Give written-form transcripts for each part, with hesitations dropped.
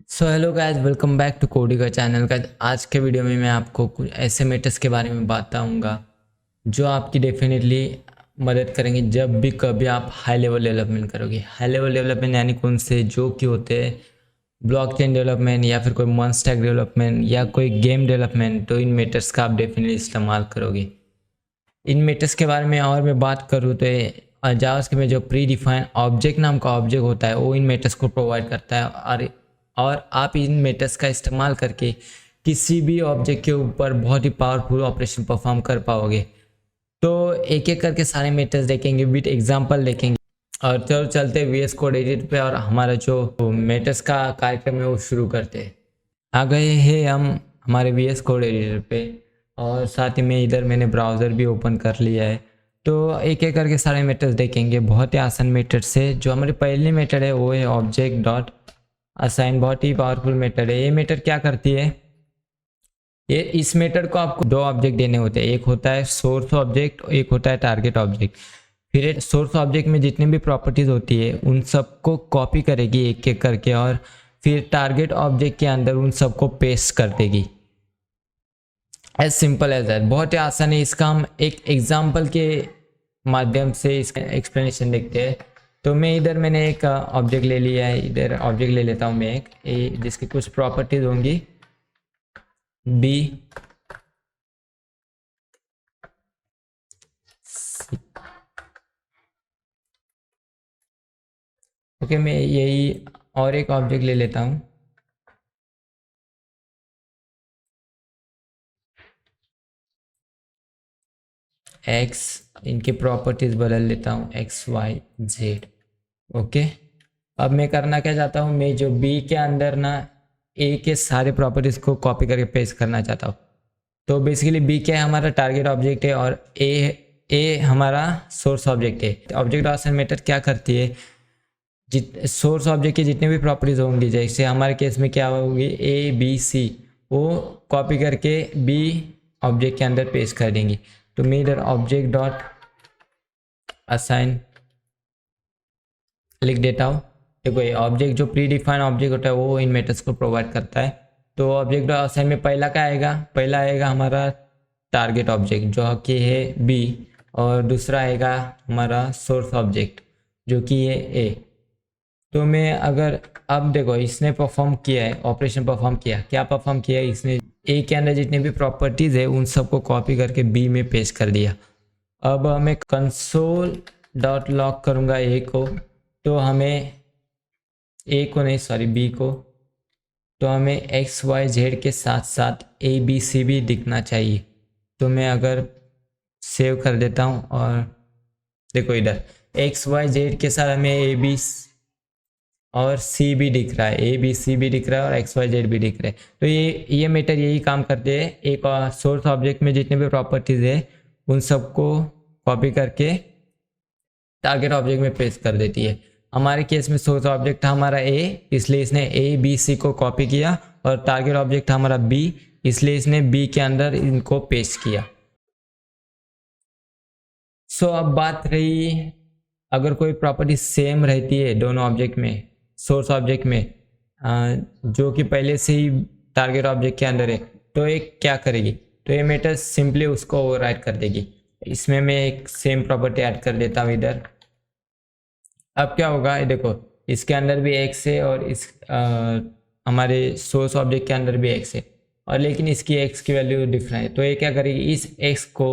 So hello guys, welcome back to Cody का channel. का आज के वीडियो में मैं आपको कुछ ऐसे मैटर्स के बारे में बताऊंगा जो आपकी डेफिनेटली मदद करेंगे जब भी कभी आप हाई लेवल डेवलपमेंट करोगे। हाई लेवल डेवलपमेंट यानी कौन से, जो कि होते हैं ब्लॉकचेन डेवलपमेंट या फिर कोई मॉन स्टैक डेवलपमेंट या कोई गेम डेवलपमेंट। तो इन मैटर्स का आप डेफिनेटली इस्तेमाल करोगे। इन मैटर्स के बारे में और मैं बात करूँ तो जावास्क्रिप्ट में जो प्री डिफाइन ऑब्जेक्ट नाम का ऑब्जेक्ट होता है वो इन मैटर्स को प्रोवाइड करता है और आप इन मैटर्स का इस्तेमाल करके किसी भी ऑब्जेक्ट के ऊपर बहुत ही पावरफुल ऑपरेशन परफॉर्म कर पाओगे। तो एक एक करके सारे मैटर्स देखेंगे, विद एग्जांपल देखेंगे। और चलो चलते VS कोड एडिटर पे और हमारा जो मैटर्स का कार्यक्रम है वो शुरू करते हैं। आ गए हैं हम हमारे VS कोड एडिटर पे और साथ ही में इधर मैंने ब्राउज़र भी ओपन कर लिया है। तो एक एक करके सारे मेथड्स देखेंगे। बहुत ही आसान मेथड से जो हमारी पहली मेथड है वो है ऑब्जेक्ट डॉट असाइन। बहुत ही पावरफुल मेथड है। ये मेथड क्या करती है, ये इस मेथड को आपको दो ऑब्जेक्ट देने होते हैं। एक होता है सोर्स ऑब्जेक्ट, एक होता है टारगेट ऑब्जेक्ट। फिर सोर्स ऑब्जेक्ट में जितनी भी प्रॉपर्टीज़ होती है उन सबको कॉपी करेगी एक एक करके और फिर टारगेट ऑब्जेक्ट के अंदर उन सबको पेस्ट कर देगी। As simple as that. बहुत ही आसान है। इसका हम एक एग्जाम्पल के माध्यम से इसका एक्सप्लेनेशन देखते हैं। तो मैंने एक ऑब्जेक्ट ले लिया है। इधर ऑब्जेक्ट ले लेता हूँ मैं एक जिसकी कुछ प्रॉपर्टीज होंगी बी ओके। मैं यही और एक ऑब्जेक्ट ले लेता हूँ एक्स। इनकी प्रॉपर्टीज बदल लेता हूँ एक्स वाई जेड। ओके, अब मैं करना क्या चाहता हूँ, मैं जो बी के अंदर ना ए के सारे प्रॉपर्टीज को कॉपी करके पेस्ट करना चाहता हूँ। तो बेसिकली बी क्या है, हमारा टारगेट ऑब्जेक्ट है और ए हमारा सोर्स ऑब्जेक्ट है। ऑब्जेक्ट ऑक्शन मेथड क्या करती है, सोर्स ऑब्जेक्ट की जितनी भी प्रॉपर्टीज होंगी, जैसे हमारे केस में क्या होगी ए बी सी, वो कॉपी करके बी ऑब्जेक्ट के अंदर पेस्ट कर देंगी। तो मैं इधर ऑब्जेक्ट डॉट असाइन लिख देता हूँ। देखो ये ऑब्जेक्ट जो प्री डिफाइन ऑब्जेक्ट होता है वो इन मेथड्स को प्रोवाइड करता है। तो ऑब्जेक्ट डॉट असाइन में पहला क्या आएगा, पहला आएगा हमारा टारगेट ऑब्जेक्ट जो कि है बी, और दूसरा आएगा हमारा सोर्स ऑब्जेक्ट जो कि है ए। तो मैं अगर अब देखो इसने परफॉर्म किया है, ऑपरेशन परफॉर्म किया, क्या परफॉर्म किया है, इसने ए के अंदर जितने भी प्रॉपर्टीज़ है उन सबको कॉपी करके बी में पेस्ट कर दिया। अब मैं कंसोल डॉट लॉग करूँगा ए को, तो हमें ए को नहीं सॉरी बी को, तो हमें एक्स वाई जेड के साथ साथ ए बी सी भी दिखना चाहिए। तो मैं अगर सेव कर देता हूँ और देखो इधर एक्स वाई जेड के साथ हमें ए बी और सी भी दिख रहा है, ए बी सी भी दिख रहा है और एक्स वाई जेड भी दिख रहा है। तो ये मेथड यही काम करते हैं। एक सोर्स ऑब्जेक्ट में जितने भी प्रॉपर्टीज़ है उन सबको कॉपी करके टारगेट ऑब्जेक्ट में पेस्ट कर देती है। हमारे केस में सोर्स ऑब्जेक्ट था हमारा ए, इसलिए इसने ए बी सी को कॉपी किया, और टारगेट ऑब्जेक्ट था हमारा बी, इसलिए इसने बी के अंदर इनको पेस्ट किया। सो अब बात रही, अगर कोई प्रॉपर्टी सेम रहती है दोनों ऑब्जेक्ट में, सोर्स ऑब्जेक्ट में जो कि पहले से ही टारगेट ऑब्जेक्ट के अंदर है, तो ये क्या करेगी, तो ये मेथड सिंपली उसको ओवरराइड कर देगी। इसमें मैं एक सेम प्रॉपर्टी ऐड कर देता हूँ इधर। अब क्या होगा, देखो इसके अंदर भी एक्स है और इस हमारे सोर्स ऑब्जेक्ट के अंदर भी एक्स है, और लेकिन इसकी एक्स की वैल्यू डिफरेंट है। तो ये क्या करेगी, इस एक्स को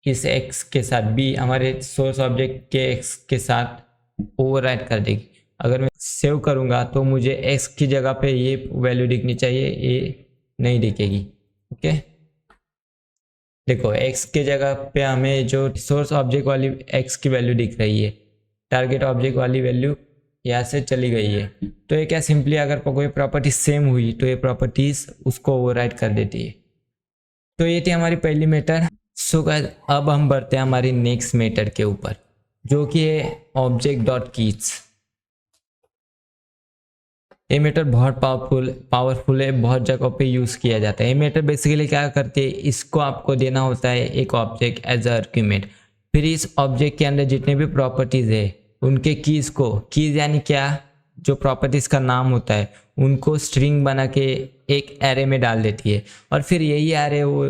इस एक्स के साथ बी हमारे सोर्स ऑब्जेक्ट के एक्स के साथ ओवरराइड कर देगी। अगर मैं सेव करूँगा तो मुझे एक्स की जगह पे ये वैल्यू दिखनी चाहिए, ये नहीं दिखेगी। ओके, देखो एक्स के जगह पे हमें जो सोर्स ऑब्जेक्ट वाली एक्स की वैल्यू दिख रही है, टारगेट ऑब्जेक्ट वाली वैल्यू यहाँ से चली गई है। तो ये क्या, सिंपली अगर कोई प्रॉपर्टी सेम हुई तो ये प्रॉपर्टीज उसको ओवरराइड कर देती है। तो ये थी हमारी पहली मेथड। सो गाइस, अब हम बढ़ते हैं हमारी नेक्स्ट मेथड के ऊपर जो कि है ऑब्जेक्ट डॉट कीज। ये मेथड बहुत पावरफुल है, बहुत जगह पे यूज़ किया जाता है। ये मेथड बेसिकली क्या करती है, इसको आपको देना होता है एक ऑब्जेक्ट एज आर्ग्यूमेंट। फिर इस ऑब्जेक्ट के अंदर जितने भी प्रॉपर्टीज़ है उनके कीज़ को, कीज़ यानी क्या, जो प्रॉपर्टीज़ का नाम होता है उनको स्ट्रिंग बना के एक एरे में डाल देती है और फिर यही एरे वो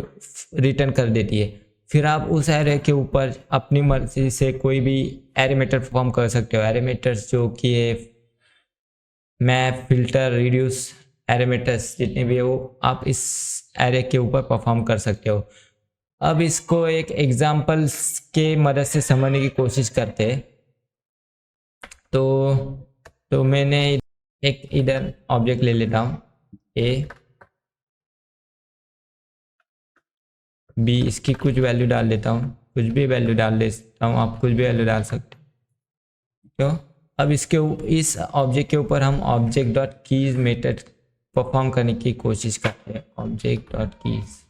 रिटर्न कर देती है। फिर आप उस एरे के ऊपर अपनी मर्जी से कोई भी एरे मेथड परफॉर्म कर सकते हो। एरे मेथड्स जो कि है map, filter, reduce, array methods जितने भी है वो आप इस एरे के ऊपर परफॉर्म कर सकते हो। अब इसको एक एग्जांपल्स के मदद से समझने की कोशिश करते हैं। तो मैंने एक इधर ऑब्जेक्ट ले लेता हूँ ए बी, इसकी कुछ वैल्यू डाल देता हूँ, कुछ भी वैल्यू डाल देता हूँ, आप कुछ भी वैल्यू डाल सकते हो। क्यों? अब इस ऑब्जेक्ट के ऊपर हम object dot keys method perform करने की कोशिश करते हैं। ऑब्जेक्ट डॉट कीज,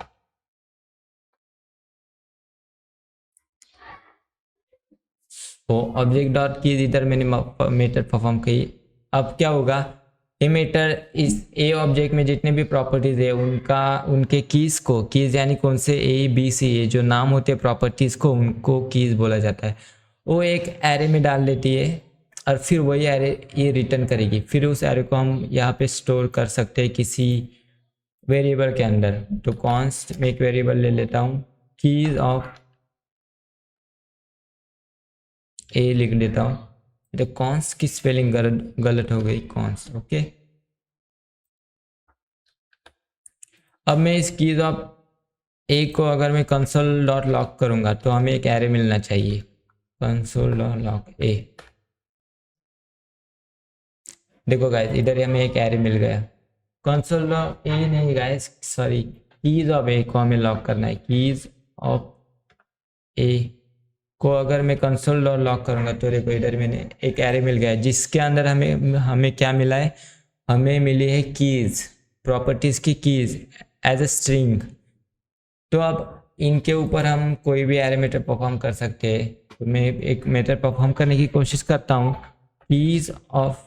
तो ऑब्जेक्ट डॉट कीज इधर मैंने मेथड परफॉर्म की। अब क्या होगा, ए मेथड इस ए ऑब्जेक्ट में जितने भी प्रॉपर्टीज है उनके कीज यानी कौन से ए बी सी ए जो नाम होते हैं प्रॉपर्टीज को, उनको कीज बोला जाता है। वो एक एरे में डाल देती है और फिर वही एरे ये रिटर्न करेगी। फिर उस एरे को हम यहाँ पे स्टोर कर सकते हैं किसी वेरिएबल के अंदर। तो कॉन्स्ट में एक वेरिएबल ले लेता हूँ, कीज ऑफ ए लिख देता हूँ। तो कॉन्स की स्पेलिंग गलत हो गई, कॉन्स, ओके। अब मैं इस कीज ऑफ ए को अगर मैं कंसोल डॉट लॉक करूंगा तो हमें एक एरे मिलना चाहिए, कंसोल डॉट लॉक ए। देखो गाइस इधर हमें एक एरे मिल गया। कंसोल डॉट ए नहीं गाइस, सॉरी, कीज ऑफ ए को हमें लॉक करना है। कीज ऑफ ए को अगर मैं कंसोल डॉट लॉक करूंगा तो देखो इधर मैंने एक एरे मिल गया है जिसके अंदर हमें क्या मिला है, हमें मिली है कीज, प्रॉपर्टीज की कीज एज ए स्ट्रिंग। तो अब इनके ऊपर हम कोई भी एरे मेथड परफॉर्म कर सकते हैं। तो मैं एक मेथड परफॉर्म करने की कोशिश करता हूँ, keys of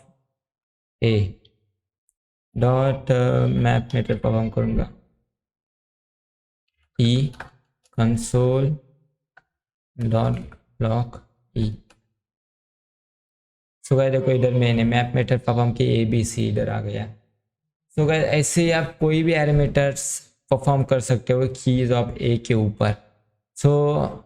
A dot map method perform करूँगा, ई कंसोल डॉट लॉक ई। सो गाइस देखो इधर मैंने मैप मेथड परफॉर्म की, ए बी सी इधर आ गया। सो गाइस ऐसे ही आप कोई भी एरे मेथड्स परफॉर्म कर सकते हो कीज ऑफ ए के ऊपर। So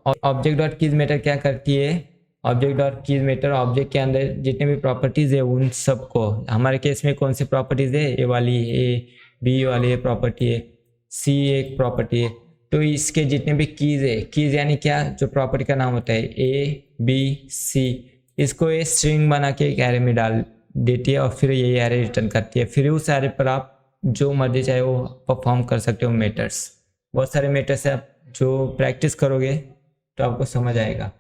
object dot keys method क्या करती है, object dot keys method object के अंदर जितने भी प्रॉपर्टीज है उन सबको, हमारे केस में कौन सी प्रॉपर्टीज है, ए वाली, ए बी वाली प्रॉपर्टी है, सी एक प्रॉपर्टी है। तो इसके जितने भी कीज है, कीज यानी क्या, जो प्रॉपर्टी का नाम होता है ए बी सी, इसको ये स्ट्रिंग बना के एक एरे में डाल देती है और फिर ये एरे रिटर्न करती है। फिर उस एरे पर आप जो मर्जी चाहे वो परफॉर्म कर सकते हो मेथड्स। बहुत सारे मेथड्स है, आप जो प्रैक्टिस करोगे तो आपको समझ आएगा।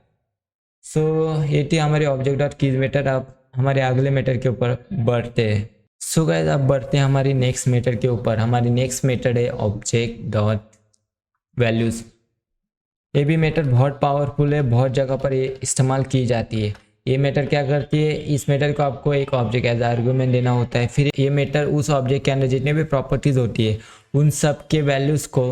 सो ये थी हमारी ऑब्जेक्ट डॉट कीज मेथड। आप हमारे अगले मेथड के ऊपर बढ़ते हैं। सो गाइस अब बढ़ते हैं हमारी नेक्स्ट मेथड के ऊपर। हमारी नेक्स्ट मेथड है ऑब्जेक्ट डॉट वैल्यूज। ये भी मेथड बहुत पावरफुल है, बहुत जगह पर ये इस्तेमाल की जाती है। ये मेथड क्या करती है, इस मेथड को आपको एक ऑब्जेक्ट एज आर्गुमेंट देना होता है। फिर ये मेथड उस ऑब्जेक्ट के अंदर जितने भी प्रॉपर्टीज होती है उन सब के वैल्यूज़ को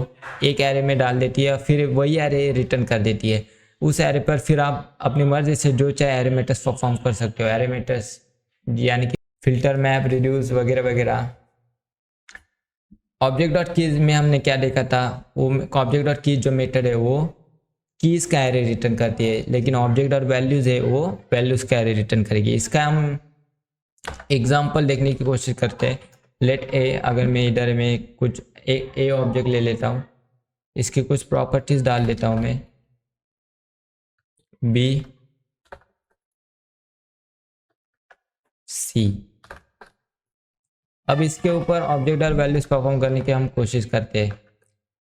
एक एरे में डाल देती है, फिर वही एरे रिटर्न कर देती है। उस एरे पर फिर आप अपनी मर्जी से जो चाहे एरे मेथड्स परफॉर्म कर सकते हो। एरे मेथड्स यानी कि फिल्टर, मैप, रिड्यूस वगैरह वगैरह। ऑब्जेक्ट डॉट कीज में हमने क्या देखा था, वो ऑब्जेक्ट डॉट कीज जो मेथड है वो कीज का एरे रिटर्न करती है, लेकिन ऑब्जेक्ट डॉट वैल्यूज है वो वैल्यूज का एरे रिटर्न करेगी। इसका हम एग्जांपल देखने की कोशिश करते हैं। लेट ए, अगर मैं इधर में कुछ ए ऑब्जेक्ट ले लेता हूँ, इसकी कुछ प्रॉपर्टीज डाल देता हूँ मैं, बी सी। अब इसके ऊपर ऑब्जेक्ट डॉट वैल्यूज परफॉर्म करने की हम कोशिश करते हैं।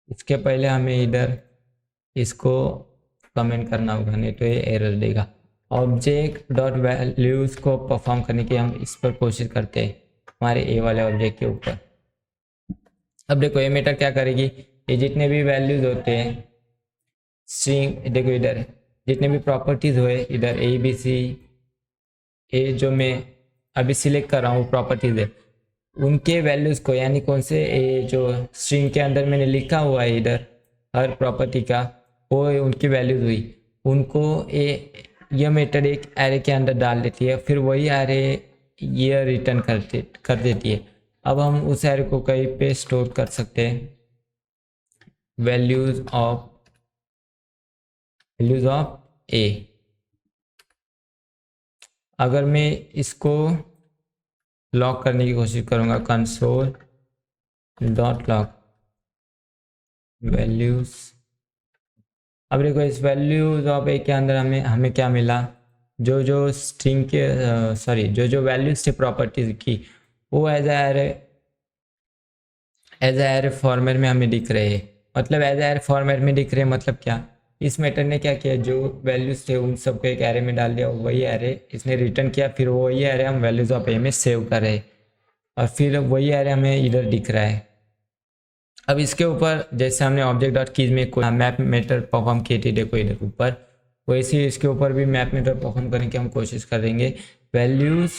इसके पहले हमें इधर इसको कमेंट करना होगा, नहीं तो ये एरर देगा। ऑब्जेक्ट डॉट वैल्यूज को परफॉर्म करने की हम इस पर कोशिश करते हैं हमारे ए वाले ऑब्जेक्ट के ऊपर। अब देखो ये मेथड क्या करेगी, ये जितने भी वैल्यूज होते हैं स्ट्रिंग, देखो इधर जितने भी प्रॉपर्टीज हुए इधर ए बी सी, ए जो मैं अभी सिलेक्ट कर रहा हूँ प्रॉपर्टीज है, उनके वैल्यूज को यानी कौन से ए जो स्ट्रिंग के अंदर मैंने लिखा हुआ है इधर हर प्रॉपर्टी का, वो उनकी वैल्यूज हुई, उनको यह मेथड एक एरे के अंदर डाल देती है। फिर वही एरे ये रिटर्न कर देती है। अब हम उस एरे को कहीं पे स्टोर कर सकते हैं, वैल्यूज ऑफ ए। अगर मैं इसको लॉक करने की कोशिश करूँगा, कंसोल डॉट लॉक वैल्यूज, अब देखो इस वैल्यूज ऑफ ए के अंदर हमें क्या मिला, जो स्ट्रिंग के सॉरी जो वैल्यूज थे प्रॉपर्टीज की, वो एज एरे फॉर्मेट में हमें दिख रहे हैं। मतलब एज एरे फॉर्मेट में दिख रहे हैं मतलब क्या, इस मेथड ने क्या किया, जो वैल्यूज थे उन सबको एक एरे में डाल दिया, वही एरे इसने रिटर्न किया, फिर वही एरे हम वैल्यूज ऑफ ए में सेव कर रहे हैं और फिर वही एरे हमें इधर दिख रहा है। अब इसके ऊपर जैसे हमने ऑब्जेक्ट डॉट कीज में कोई मैप मेथड परफॉर्म की थी, देखो इधर ऊपर, वैसे ही इसके ऊपर भी मैप मेथड परफॉर्म करने की हम कोशिश करेंगे। वैल्यूज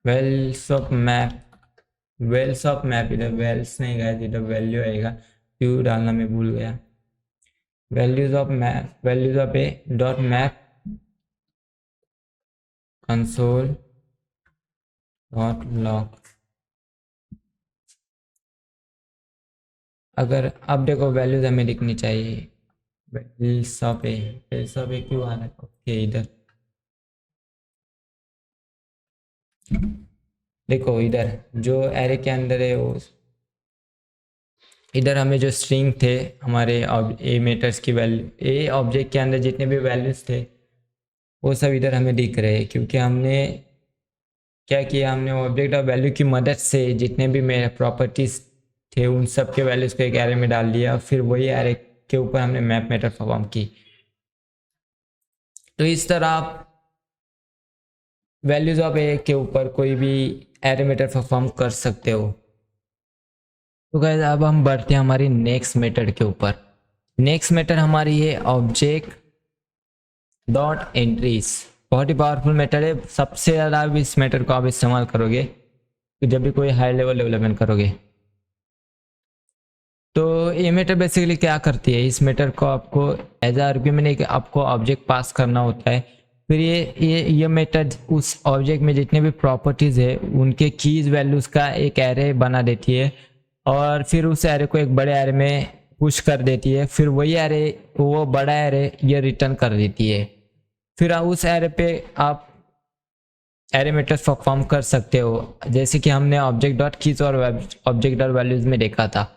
वेल्स ऑफ मैप, इधर वेल्स नहीं गया, इधर वैल्यू आएगा, क्यू डालना मैं भूल गया। Values of A dot map console dot lock. अगर अब देखो वैल्यूज हमें लिखनी चाहिए, वैल्यूज ऑफ ए क्यों आ रहा है, ओके इधर देखो, इधर जो एरे के अंदर है वो, इधर हमें जो स्ट्रिंग थे हमारे ए मेटर्स की वैल्यू, ए ऑब्जेक्ट के अंदर जितने भी वैल्यूज थे वो सब इधर हमें दिख रहे हैं, क्योंकि हमने क्या किया, हमने ऑब्जेक्ट ऑफ वैल्यू की मदद से जितने भी मेरे प्रॉपर्टीज थे उन सब के वैल्यूज को एक एरे में डाल दिया, फिर वही एरे के ऊपर हमने मैप मेथड परफॉर्म की। तो इस तरह आप वैल्यूज ऑफ ए के ऊपर कोई भी एरे मेथड परफॉर्म कर सकते हो। तो गाइस अब हम बढ़ते हैं हमारी नेक्स्ट मेथड के ऊपर। नेक्स्ट मेथड हमारी है ऑब्जेक्ट डॉट एंट्रीज। बहुत ही पावरफुल मेथड है, सबसे ज़्यादा आप इस मेथड को आप इस्तेमाल करोगे तो जब भी कोई हाई लेवल डेवलपमेंट करोगे। तो ये मेथड बेसिकली क्या करती है, इस मेथड को आपको एज आर्ग्यूमेंट आपको ऑब्जेक्ट पास करना होता है, फिर ये मेथड उस ऑब्जेक्ट में जितने भी प्रॉपर्टीज़ है उनके कीज वैल्यूज़ का एक एरे बना देती है और फिर उस एरे को एक बड़े एरे में पुश कर देती है, फिर वही एरे, वो बड़ा एरे ये रिटर्न कर देती है। फिर उस एरे पे आप एरे मेथड परफॉर्म कर सकते हो, जैसे कि हमने ऑब्जेक्ट डॉट कीज और ऑब्जेक्ट डॉट वैल्यूज में देखा था।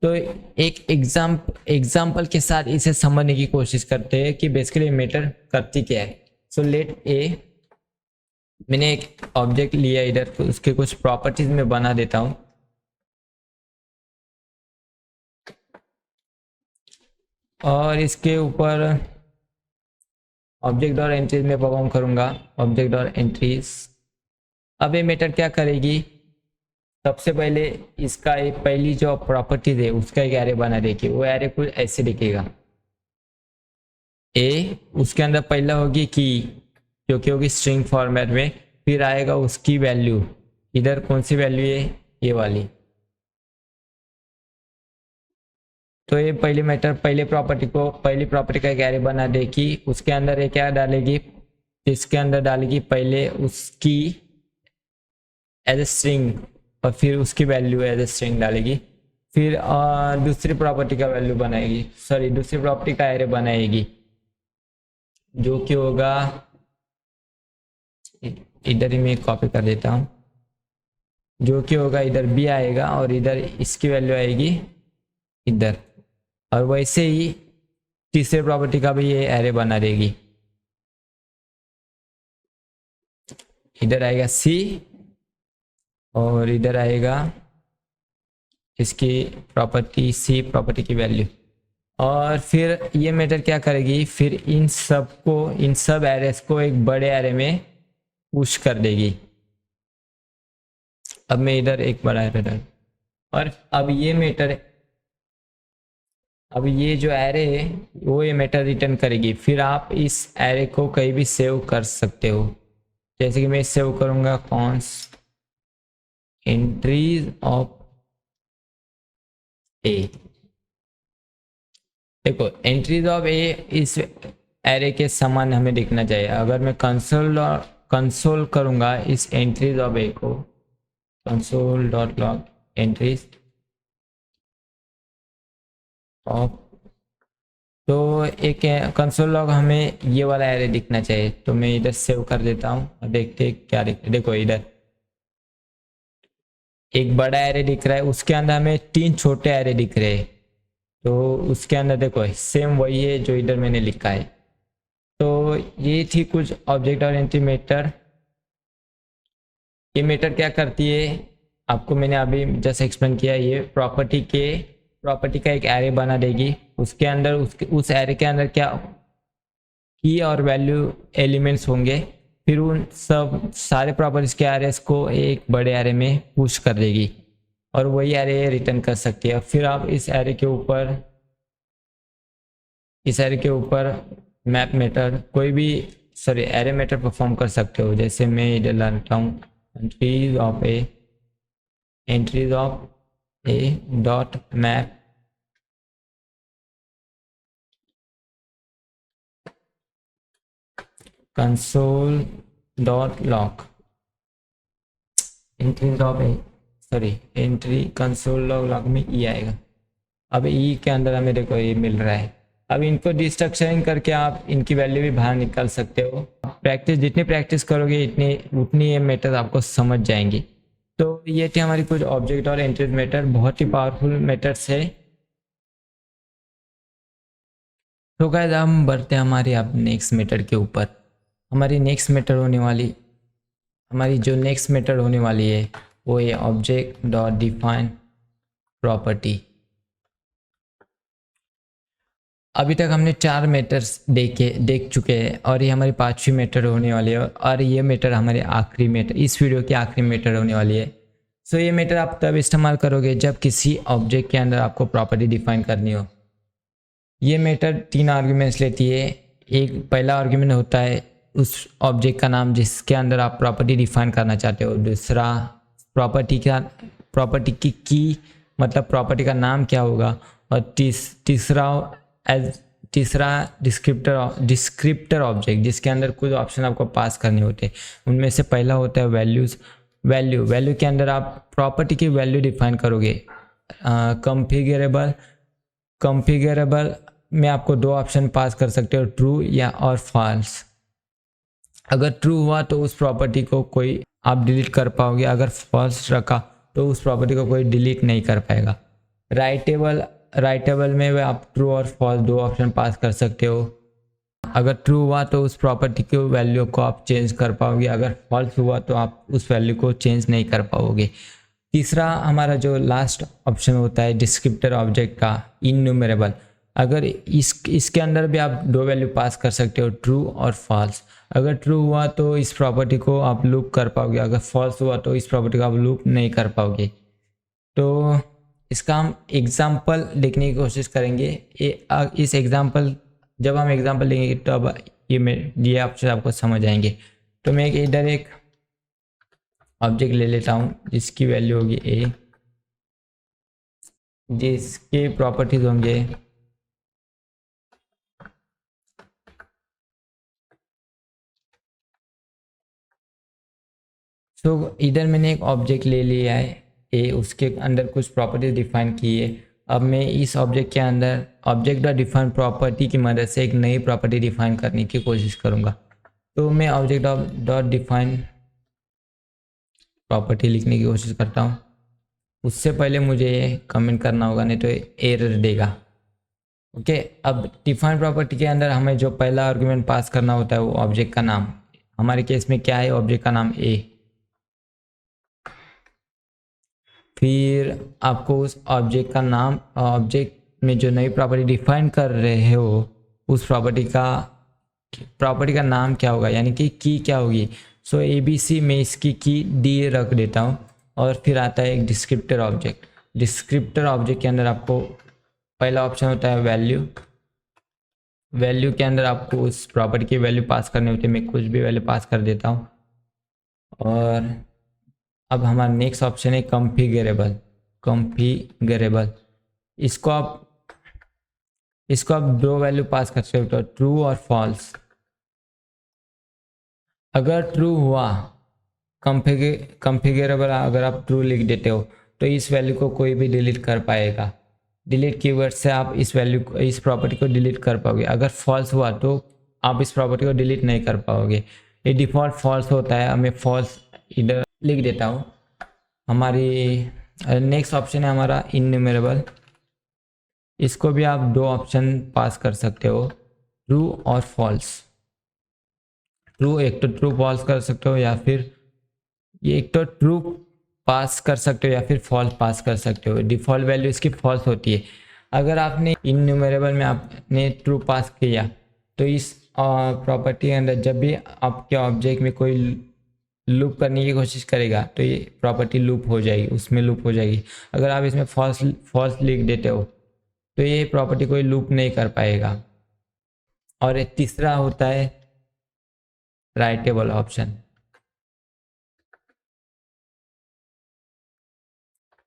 तो एक एग्जाम्पल के साथ इसे समझने की कोशिश करते हैं कि बेसिकली मेथड करती क्या है। सो लेट ए, मैंने एक ऑब्जेक्ट लिया इधर, तो उसके कुछ प्रॉपर्टीज में बना देता हूँ। और इसके ऊपर ऑब्जेक्ट डॉट एंट्रीज में परफॉर्म करूंगा, ऑब्जेक्ट डॉट एंट्रीज। अब ये मेथड क्या करेगी, सबसे पहले इसका एक पहली जो प्रॉपर्टीज है उसका एक एरे बना देगी, वो एरे कुछ ऐसे दिखेगा, ए उसके अंदर पहला होगी की, क्योंकि होगी स्ट्रिंग फॉर्मेट में, फिर आएगा उसकी वैल्यू, इधर कौन सी वैल्यू है, ये वाली। तो ये पहली प्रॉपर्टी का एक एरे बना देगी, उसके अंदर ये क्या डालेगी, इसके अंदर डालेगी पहले उसकी एज ए स्ट्रिंग और फिर उसकी वैल्यू एज ए स्ट्रिंग डालेगी, फिर दूसरी प्रॉपर्टी का वैल्यू बनाएगी, सॉरी दूसरी प्रॉपर्टी का एरे बनाएगी, जो कि होगा, इधर ही मैं कॉपी कर देता हूँ, जो कि होगा इधर बी आएगा और इधर इसकी वैल्यू आएगी इधर, और वैसे ही तीसरे प्रॉपर्टी का भी ये एरे बना देगी, इधर आएगा सी और इधर आएगा इसकी प्रॉपर्टी सी, प्रॉपर्टी की वैल्यू। और फिर ये मेथड क्या करेगी, फिर इन सब एरेस को एक बड़े एरे में पुश कर देगी। अब मैं इधर एक बड़ा एरे डाल, और अब ये जो एरे है वो ये मेथड रिटर्न करेगी, फिर आप इस एरे को कहीं भी सेव कर सकते हो, जैसे कि मैं सेव करूंगा कॉन्स एंट्रीज ऑफ ए। देखो एंट्रीज ऑफ ए इस एरे के समान हमें दिखना चाहिए। अगर मैं कंसोल करूँगा इस एंट्रीज ऑफ ए को, console dot log entries of, तो एक कंसोल लॉग हमें ये वाला एरे दिखना चाहिए। तो मैं इधर सेव कर देता हूँ और देखते हैं क्या दिखता है। देखो इधर एक बड़ा एरे दिख रहा है, उसके अंदर हमें 3 छोटे एरे दिख रहे हैं। तो उसके अंदर देखो सेम वही है जो इधर मैंने लिखा है। तो ये थी कुछ ऑब्जेक्ट ओरिएंटेड मेथड। ये मेथड क्या करती है आपको मैंने अभी जस्ट एक्सप्लेन किया। ये प्रॉपर्टी का एक एरे बना देगी। उसके अंदर उस एरे के अंदर क्या की और वैल्यू एलिमेंट्स होंगे, फिर उन सब सारे प्रॉपर्टीज के एरेस को एक बड़े एरे में पुश कर देगी और वही एरे रिटर्न कर सकती है। फिर आप इस एरे के ऊपर मैप मेथड कोई भी एरे मेथड परफॉर्म कर सकते हो। जैसे मैं इधर लाता हूँ entries of A dot map console dot log entries of A, entry console log में ई आएगा। अब ई के अंदर हमें देखो ये मिल रहा है। अब इनको डिस्ट्रक्चरिंग करके आप इनकी वैल्यू भी बाहर निकाल सकते हो। जितनी प्रैक्टिस करोगे उतनी ये मेथड आपको समझ जाएंगी। तो ये थी हमारी कुछ ऑब्जेक्ट और एंट्रीज मेथड, बहुत ही पावरफुल मेथड्स है। तो गाइस हम बढ़ते हैं हमारी अब नेक्स्ट मेथड के ऊपर। हमारी जो नेक्स्ट मेथड होने वाली है वो ये ऑब्जेक्ट डॉट डिफाइन प्रॉपर्टी। अभी तक हमने 4 मेथड्स देख चुके हैं और ये हमारी 5वीं मेथड होने वाली है और ये मेथड हमारे इस वीडियो की आखिरी मेथड होने वाली है। सो ये मेथड आप तब इस्तेमाल करोगे जब किसी ऑब्जेक्ट के अंदर आपको प्रॉपर्टी डिफाइन करनी हो। ये मेथड 3 आर्ग्यूमेंट्स लेती है। एक पहला आर्ग्यूमेंट होता है उस ऑब्जेक्ट का नाम जिसके अंदर आप प्रॉपर्टी डिफाइन करना चाहते हो। दूसरा प्रॉपर्टी की मतलब प्रॉपर्टी का नाम क्या होगा। और तीसरा डिस्क्रिप्टर ऑब्जेक्ट जिसके अंदर कुछ ऑप्शन आपको पास करने होते हैं। उनमें से पहला होता है वैल्यू के अंदर आप प्रॉपर्टी की वैल्यू डिफाइन करोगे। कॉन्फ़िगरेबल में आपको 2 ऑप्शन पास कर सकते हो, ट्रू या और फॉल्स। अगर ट्रू हुआ तो उस प्रॉपर्टी को कोई आप डिलीट कर पाओगे, अगर फॉल्स रखा तो उस प्रॉपर्टी को कोई डिलीट नहीं कर पाएगा। राइटेबल में आप ट्रू और फॉल्स 2 ऑप्शन पास कर सकते हो। अगर ट्रू हुआ तो उस प्रॉपर्टी की वैल्यू को आप चेंज कर पाओगे, अगर फॉल्स हुआ तो आप उस वैल्यू को चेंज नहीं कर पाओगे। तीसरा हमारा जो लास्ट ऑप्शन होता है डिस्क्रिप्टर ऑब्जेक्ट का, इनन्यूमरेबल। अगर इसके अंदर भी आप 2 वैल्यू पास कर सकते हो, ट्रू और फॉल्स। अगर ट्रू हुआ तो इस प्रॉपर्टी को आप लूप कर पाओगे, अगर फॉल्स हुआ तो इस प्रॉपर्टी को आप लूप नहीं कर पाओगे। तो इसका हम एग्जाम्पल देखने की कोशिश करेंगे। इस एग्जाम्पल जब हम एग्जाम्पल लेंगे तो अब ये ऑप्शन आपको समझ आएंगे। तो मैं इधर एक ऑब्जेक्ट ले लेता हूँ जिसकी वैल्यू होगी ए, जिसके प्रॉपर्टीज होंगे इधर मैंने एक ऑब्जेक्ट ले लिया है ए, उसके अंदर कुछ प्रॉपर्टीज डिफाइन की है। अब मैं इस ऑब्जेक्ट के अंदर ऑब्जेक्ट डॉट डिफाइन प्रॉपर्टी की मदद से एक नई प्रॉपर्टी डिफाइन करने की कोशिश करूँगा। तो मैं ऑब्जेक्ट डॉट डिफाइन प्रॉपर्टी लिखने की कोशिश करता हूँ। उससे पहले मुझे कमेंट करना होगा, नहीं तो एरर देगा। ओके, अब डिफाइन प्रॉपर्टी के अंदर हमें जो पहला आर्गुमेंट पास करना होता है वो ऑब्जेक्ट का नाम। हमारे केस में क्या है, ऑब्जेक्ट का नाम ए। फिर आपको उस ऑब्जेक्ट का नाम, ऑब्जेक्ट में जो नई प्रॉपर्टी डिफाइन कर रहे हो उस प्रॉपर्टी का नाम क्या होगा, यानी कि की क्या होगी। सो ABC में इसकी की डी रख देता हूँ। और फिर आता है एक डिस्क्रिप्टर ऑब्जेक्ट के अंदर आपको पहला ऑप्शन होता है वैल्यू के अंदर आपको उस प्रॉपर्टी की वैल्यू पास करनी होती है। मैं कुछ भी वैल्यू पास कर देता हूँ। और अब हमारा नेक्स्ट ऑप्शन है कॉन्फ़िगरेबल। इसको आप इसको आप दो वैल्यू पास कर सकते हो, ट्रू और फॉल्स। अगर ट्रू हुआ, कॉन्फ़िगरेबल अगर आप ट्रू लिख देते हो तो इस वैल्यू को कोई भी डिलीट कर पाएगा। डिलीट कीवर्ड से आप इस वैल्यू को, इस प्रॉपर्टी को डिलीट कर पाओगे। अगर फॉल्स हुआ तो आप इस प्रॉपर्टी को डिलीट नहीं कर पाओगे। ये डिफ़ॉल्ट फॉल्स होता है, मैं फॉल्स इधर लिख देता हूँ। हमारी नेक्स्ट ऑप्शन है हमारा इनन्यूमरेबल। इसको भी आप दो ऑप्शन पास कर सकते हो, ट्रू और फॉल्स। ट्रू, एक तो ट्रू फॉल्स कर सकते हो, या फिर ये एक तो ट्रू पास कर सकते हो या फिर फॉल्स पास कर सकते हो। डिफ़ॉल्ट वैल्यू इसकी फॉल्स होती है। अगर आपने इनन्यूमरेबल में आपने ट्रू पास किया तो इस प्रॉपर्टी के अंदर जब भी आपके ऑब्जेक्ट में कोई लूप करने की कोशिश करेगा तो ये प्रॉपर्टी लूप हो जाएगी, उसमें लूप हो जाएगी। अगर आप इसमें फॉल्स फॉल्स लिख देते हो तो ये प्रॉपर्टी कोई लूप नहीं कर पाएगा। और एक तीसरा होता है राइटेबल ऑप्शन।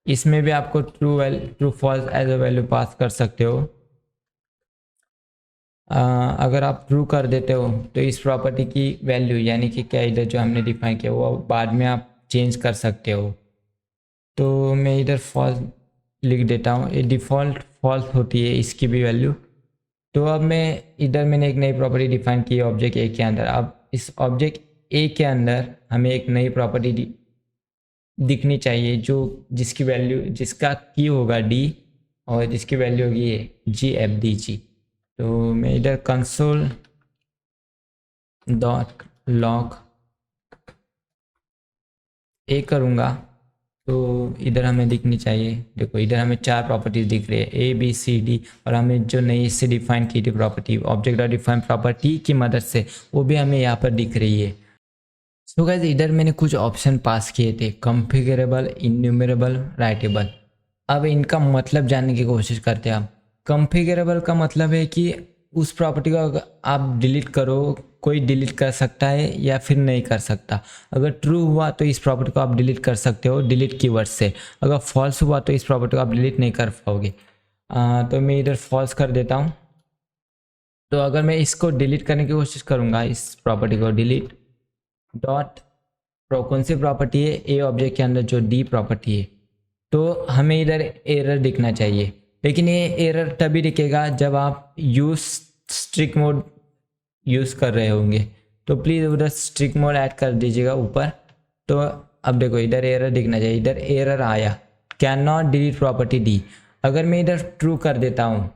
इसमें भी आपको true false as a value pass कर सकते हो। अगर आप ट्रू कर देते हो तो इस प्रॉपर्टी की वैल्यू यानी कि क्या इधर जो हमने डिफाइन किया वो बाद में आप चेंज कर सकते हो। तो मैं इधर फॉल्स लिख देता हूँ, ये डिफ़ॉल्ट फॉल्स होती है इसकी भी वैल्यू। तो अब मैं इधर मैंने एक नई प्रॉपर्टी डिफाइन की है ऑब्जेक्ट ए के अंदर। अब इस ऑब्जेक्ट ए के अंदर हमें एक नई प्रॉपर्टी दिखनी चाहिए जो जिसकी वैल्यू, जिसका की होगा डी और जिसकी वैल्यू होगी जी एफ डी जी। तो मैं इधर कंसोल डॉट लॉग ए करूँगा तो इधर हमें दिखनी चाहिए। देखो इधर हमें चार प्रॉपर्टीज दिख रही है, ए बी सी डी, और हमें जो नई इससे डिफाइन की थी property object dot define property की मदद से वो भी हमें यहाँ पर दिख रही है। सो गाइस इधर मैंने कुछ ऑप्शन पास किए थे, कॉन्फ़िगरेबल, इन्यूमरेबल, राइटेबल। अब इनका मतलब जानने की कोशिश करते हैं हम। कॉन्फ़िगरेबल का मतलब है कि उस प्रॉपर्टी को अगर आप डिलीट करो, कोई डिलीट कर सकता है या फिर नहीं कर सकता। अगर ट्रू हुआ तो इस प्रॉपर्टी को आप डिलीट कर सकते हो डिलीट कीवर्ड से। अगर फॉल्स हुआ तो इस प्रॉपर्टी को आप डिलीट नहीं कर पाओगे। तो मैं इधर फॉल्स कर देता हूँ। तो अगर मैं इसको डिलीट करने की कोशिश करूँगा, इस प्रॉपर्टी को डिलीट डॉट कौन सी प्रॉपर्टी है, ए ऑब्जेक्ट के अंदर जो डी प्रॉपर्टी है, तो हमें इधर एरर दिखना चाहिए। लेकिन ये एरर तभी दिखेगा जब आप यूज स्ट्रिक्ट मोड यूज़ कर रहे होंगे। तो प्लीज़ उधर स्ट्रिक्ट मोड ऐड कर दीजिएगा ऊपर। तो अब देखो इधर एरर दिखना चाहिए, इधर एरर आया, can not delete property D. अगर मैं इधर ट्रू कर देता हूँ,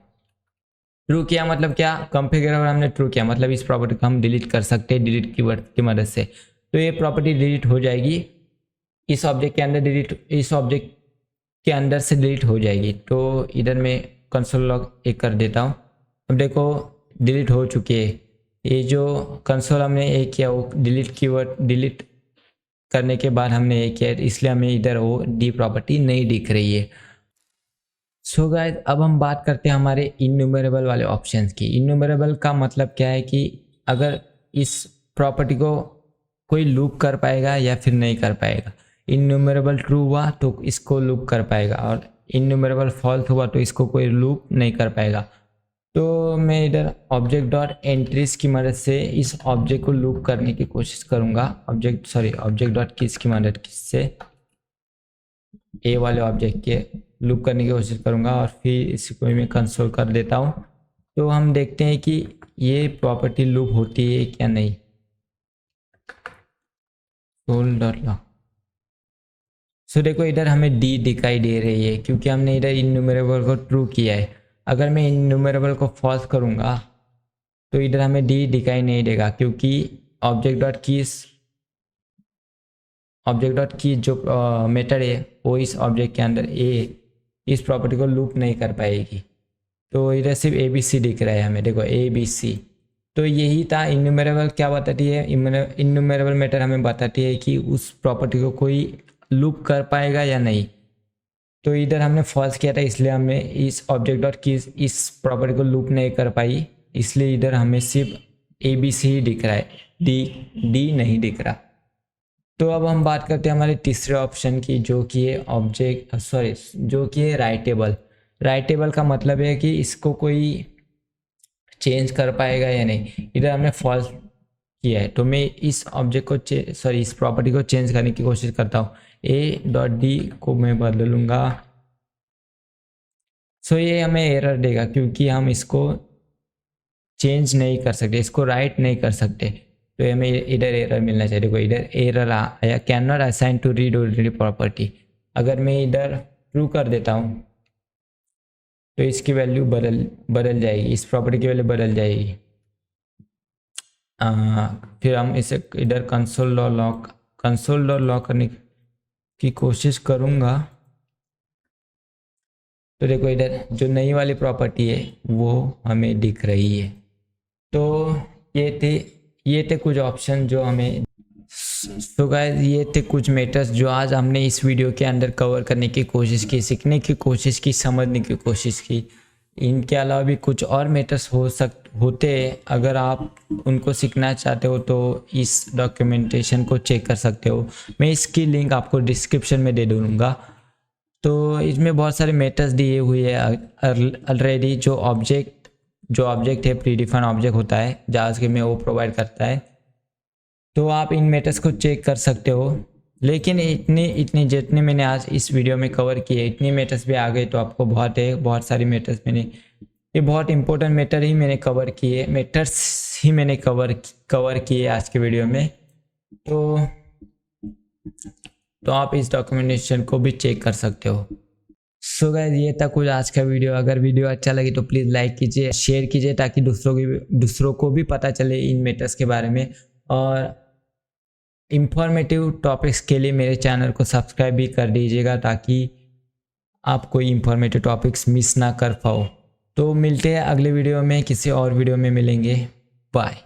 ट्रू किया मतलब क्या, कॉन्फ़िगरेबल हमने ट्रू किया मतलब इस प्रॉपर्टी को हम डिलीट कर सकते हैं डिलीट कीवर्ड की मदद से। तो ये प्रॉपर्टी डिलीट हो जाएगी, इस ऑब्जेक्ट के अंदर डिलीट, इस ऑब्जेक्ट के अंदर से डिलीट हो जाएगी। तो इधर मैं कंसोल लॉग एक कर देता हूँ। अब देखो डिलीट हो चुकी है। ये जो कंसोल हमने एक किया वो डिलीट कीवर्ड डिलीट करने के बाद हमने ये किया, इसलिए हमें इधर वो डी प्रॉपर्टी नहीं दिख रही है। सो गाइस अब हम बात करते हैं हमारे इन्यूमरेबल वाले ऑप्शंस की। इन्यूमरेबल का मतलब क्या है कि अगर इस प्रॉपर्टी को कोई लूप कर पाएगा या फिर नहीं कर पाएगा। इन्यूमरेबल ट्रू हुआ तो इसको लूप कर पाएगा और इन्यूमरेबल फॉल्स हुआ तो इसको कोई लूप नहीं कर पाएगा। तो मैं इधर ऑब्जेक्ट डॉट एंट्रीज की मदद से इस ऑब्जेक्ट को लूप करने की कोशिश करूँगा। ऑब्जेक्ट डॉट कीज की मदद से ए वाले ऑब्जेक्ट के लूप करने की कोशिश करूँगा और फिर इसको मैं कंसोल कर देता हूँ। तो हम देखते हैं कि ये प्रॉपर्टी लूप होती है क्या नहीं। सो देखो इधर हमें डी दिखाई दे रही है क्योंकि हमने इधर इन्यूमरेबल को ट्रू किया है। अगर मैं इन्यूमरेबल को फॉल्स करूँगा तो इधर हमें डी दिखाई नहीं देगा क्योंकि ऑब्जेक्ट डॉट की जो मेथड है वो इस ऑब्जेक्ट के अंदर इस प्रॉपर्टी को लूप नहीं कर पाएगी। तो इधर सिर्फ ए बी सी दिख रहा है हमें, देखो ए बी सी। तो यही था इन्यूमरेबल क्या बताती है। इन्यूमरेबल मेथड हमें बताती है कि उस प्रॉपर्टी को कोई लूप कर पाएगा या नहीं। तो इधर हमने फॉल्स किया था इसलिए हमें इस ऑब्जेक्ट डॉट की इस प्रॉपर्टी को लूप नहीं कर पाई, इसलिए इधर हमें सिर्फ ए बी सी ही दिख रहा है, डी नहीं दिख रहा। तो अब हम बात करते हैं हमारे तीसरे ऑप्शन की जो कि है राइटेबल। राइटेबल का मतलब है कि इसको कोई चेंज कर पाएगा या नहीं। इधर हमने फॉल्स किया है, तो मैं इस ऑब्जेक्ट को इस प्रॉपर्टी को चेंज करने की कोशिश करता हूँ। ए डॉट डी को मैं बदलूंगा। सो ये हमें एरर देगा क्योंकि हम इसको चेंज नहीं कर सकते, इसको राइट नहीं कर सकते, तो हमें इधर एरर मिलना चाहिए। देखो इधर एरर आया, cannot assign to read original property. अगर मैं इधर ट्रू कर देता हूँ तो इसकी वैल्यू बदल जाएगी, इस प्रॉपर्टी की वैल्यू बदल जाएगी। फिर हम इसे इधर कंसोल डॉट लॉक करने की कोशिश करूँगा। तो देखो इधर जो नई वाली प्रॉपर्टी है वो हमें दिख रही है। तो ये थे कुछ ऑप्शन जो हमें, तो गाइस ये थे कुछ मैटर्स जो आज हमने इस वीडियो के अंदर कवर करने की कोशिश की, सीखने की कोशिश की, समझने की कोशिश की। इनके अलावा भी कुछ और मैटर्स होते हैं, अगर आप उनको सीखना चाहते हो तो इस डॉक्यूमेंटेशन को चेक कर सकते हो। मैं इसकी लिंक आपको डिस्क्रिप्शन में दे दूँगा। तो इसमें बहुत सारे मैटर्स दिए हुए हैं ऑलरेडी। जो ऑब्जेक्ट है, प्रीडिफाइंड ऑब्जेक्ट होता है जावास्क्रिप्ट में, वो प्रोवाइड करता है। तो आप इन मैटर्स को चेक कर सकते हो। लेकिन इतनी जितने मैंने आज इस वीडियो में कवर किए, इतनी मैटर्स भी आ गए तो आपको बहुत सारी मैटर्स ये बहुत इंपॉर्टेंट मैटर्स ही मैंने कवर किए आज के वीडियो में। तो आप इस डॉक्यूमेंटेशन को भी चेक कर सकते हो। सो गाइस ये था कुछ आज का वीडियो। अगर वीडियो अच्छा लगे तो प्लीज़ लाइक कीजिए, शेयर कीजिए, ताकि दूसरों को भी पता चले इन मैटर्स के बारे में। और इंफॉर्मेटिव टॉपिक्स के लिए मेरे चैनल को सब्सक्राइब भी कर दीजिएगा, ताकि आप कोई इंफॉर्मेटिव टॉपिक्स मिस ना कर पाओ। तो मिलते हैं अगले वीडियो में, किसी और वीडियो में मिलेंगे। बाय।